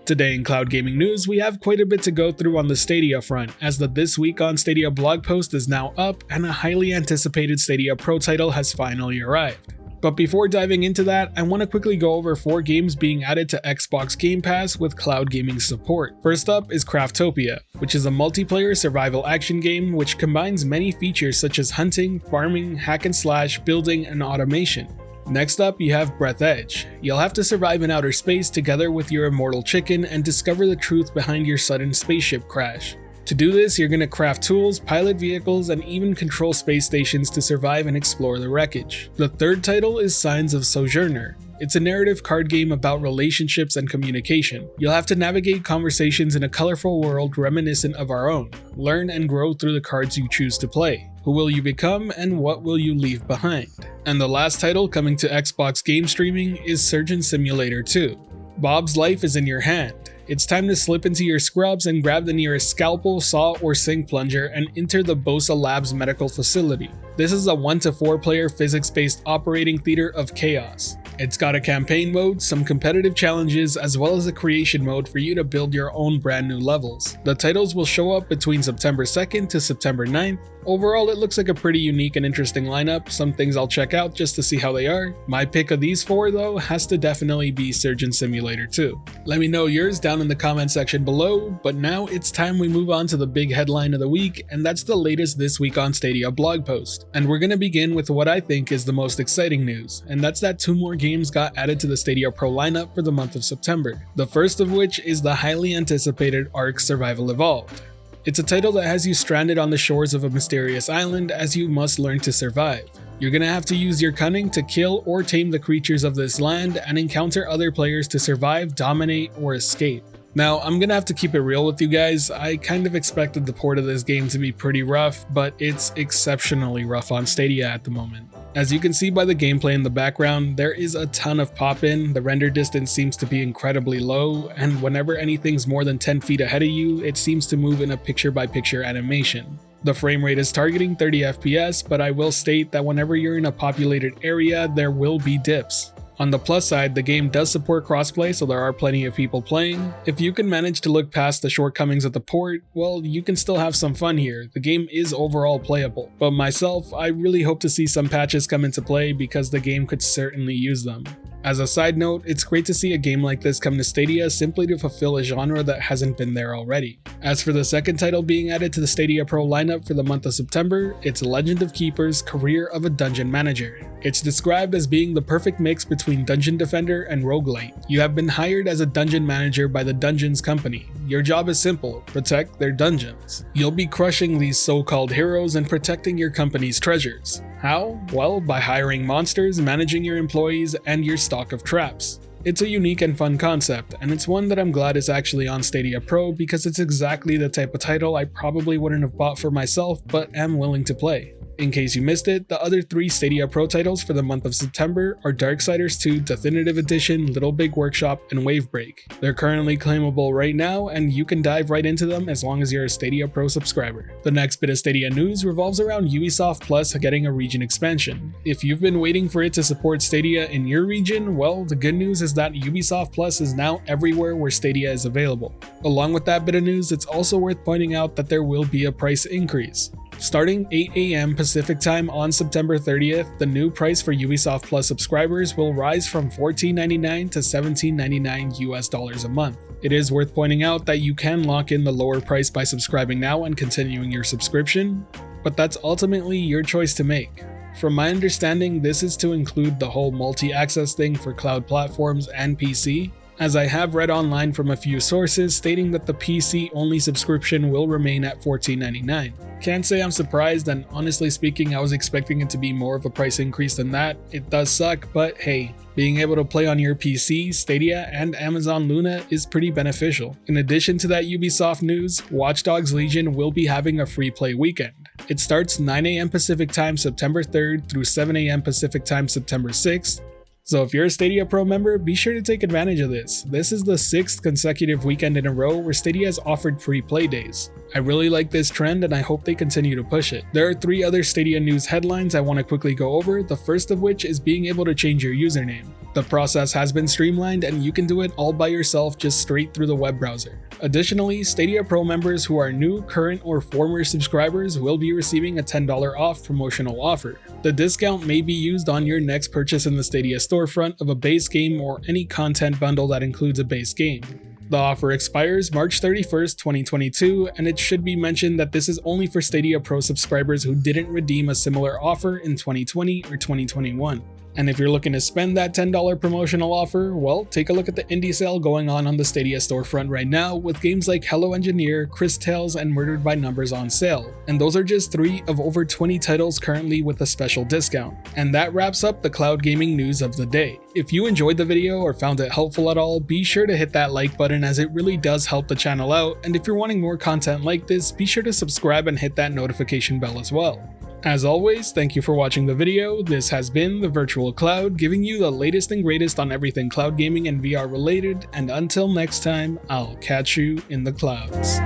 Today in cloud gaming news, we have quite a bit to go through on the Stadia front, as the This Week on Stadia blog post is now up and a highly anticipated Stadia Pro title has finally arrived. But before diving into that, I want to quickly go over 4 games being added to Xbox Game Pass with cloud gaming support. First up is Craftopia, which is a multiplayer survival action game which combines many features such as hunting, farming, hack and slash, building, and automation. Next up, you have Breath Edge. You'll have to survive in outer space together with your immortal chicken and discover the truth behind your sudden spaceship crash. To do this, you're going to craft tools, pilot vehicles, and even control space stations to survive and explore the wreckage. The third title is Signs of Sojourner. It's a narrative card game about relationships and communication. You'll have to navigate conversations in a colorful world reminiscent of our own. Learn and grow through the cards you choose to play. Who will you become and what will you leave behind? And the last title coming to Xbox game streaming is Surgeon Simulator 2. Bob's life is in your hand. It's time to slip into your scrubs and grab the nearest scalpel, saw, or sink plunger and enter the Bosa Labs medical facility. This is a 1 to 4 player physics-based operating theater of chaos. It's got a campaign mode, some competitive challenges, as well as a creation mode for you to build your own brand new levels. The titles will show up between September 2nd to September 9th. Overall, it looks like a pretty unique and interesting lineup, some things I'll check out just to see how they are. My pick of these 4 though has to definitely be Surgeon Simulator 2. Let me know yours down in the comment section below, but now it's time we move on to the big headline of the week, and that's the latest This Week on Stadia blog post. And we're gonna begin with what I think is the most exciting news, and that's that 2 more games got added to the Stadia Pro lineup for the month of September. The first of which is the highly anticipated ARK Survival Evolved. It's a title that has you stranded on the shores of a mysterious island as you must learn to survive. You're gonna have to use your cunning to kill or tame the creatures of this land and encounter other players to survive, dominate, or escape. Now, I'm gonna have to keep it real with you guys. I kind of expected the port of this game to be pretty rough, but it's exceptionally rough on Stadia at the moment. As you can see by the gameplay in the background, there is a ton of pop-in, the render distance seems to be incredibly low, and whenever anything's more than 10 feet ahead of you, it seems to move in a picture-by-picture animation. The frame rate is targeting 30 FPS, but I will state that whenever you're in a populated area, there will be dips. On the plus side, the game does support crossplay, so there are plenty of people playing. If you can manage to look past the shortcomings of the port, well, you can still have some fun here. The game is overall playable. But myself, I really hope to see some patches come into play because the game could certainly use them. As a side note, it's great to see a game like this come to Stadia simply to fulfill a genre that hasn't been there already. As for the second title being added to the Stadia Pro lineup for the month of September, it's Legend of Keeper's Career of a Dungeon Manager. It's described as being the perfect mix between Dungeon Defender and Roguelite. You have been hired as a dungeon manager by the Dungeons Company. Your job is simple: protect their dungeons. You'll be crushing these so-called heroes and protecting your company's treasures. How? Well, by hiring monsters, managing your employees, and your stock of traps. It's a unique and fun concept, and it's one that I'm glad is actually on Stadia Pro because it's exactly the type of title I probably wouldn't have bought for myself but am willing to play. In case you missed it, the other 3 Stadia Pro titles for the month of September are Darksiders 2 Definitive Edition, Little Big Workshop, and Wavebreak. They're currently claimable right now, and you can dive right into them as long as you're a Stadia Pro subscriber. The next bit of Stadia news revolves around Ubisoft Plus getting a region expansion. If you've been waiting for it to support Stadia in your region, well, the good news is that Ubisoft Plus is now everywhere where Stadia is available. Along with that bit of news, it's also worth pointing out that there will be a price increase. Starting 8 AM Pacific Time on September 30th, the new price for Ubisoft Plus subscribers will rise from $14.99 to $17.99 US a month. It is worth pointing out that you can lock in the lower price by subscribing now and continuing your subscription, but that's ultimately your choice to make. From my understanding, this is to include the whole multi-access thing for cloud platforms and PC, as I have read online from a few sources stating that the PC-only subscription will remain at $14.99. Can't say I'm surprised, and honestly speaking, I was expecting it to be more of a price increase than that. It does suck, but hey, being able to play on your PC, Stadia, and Amazon Luna is pretty beneficial. In addition to that Ubisoft news, Watch Dogs Legion will be having a free play weekend. It starts 9 AM Pacific Time September 3rd through 7 AM Pacific Time September 6th. So if you're a Stadia Pro member, be sure to take advantage of this. This is the 6th consecutive weekend in a row where Stadia has offered free play days. I really like this trend and I hope they continue to push it. There are 3 other Stadia news headlines I want to quickly go over, the first of which is being able to change your username. The process has been streamlined and you can do it all by yourself just straight through the web browser. Additionally, Stadia Pro members who are new, current, or former subscribers will be receiving a $10 off promotional offer. The discount may be used on your next purchase in the Stadia storefront of a base game or any content bundle that includes a base game. The offer expires March 31st, 2022, and it should be mentioned that this is only for Stadia Pro subscribers who didn't redeem a similar offer in 2020 or 2021. And if you're looking to spend that $10 promotional offer, well, take a look at the indie sale going on the Stadia storefront right now with games like Hello Engineer, Cris Tales, and Murdered by Numbers on sale. And those are just 3 of over 20 titles currently with a special discount. And that wraps up the cloud gaming news of the day. If you enjoyed the video or found it helpful at all, be sure to hit that like button as it really does help the channel out, and if you're wanting more content like this, be sure to subscribe and hit that notification bell as well. As always, thank you for watching the video. This has been the Virtual Cloud, giving you the latest and greatest on everything cloud gaming and VR related, and until next time, I'll catch you in the clouds.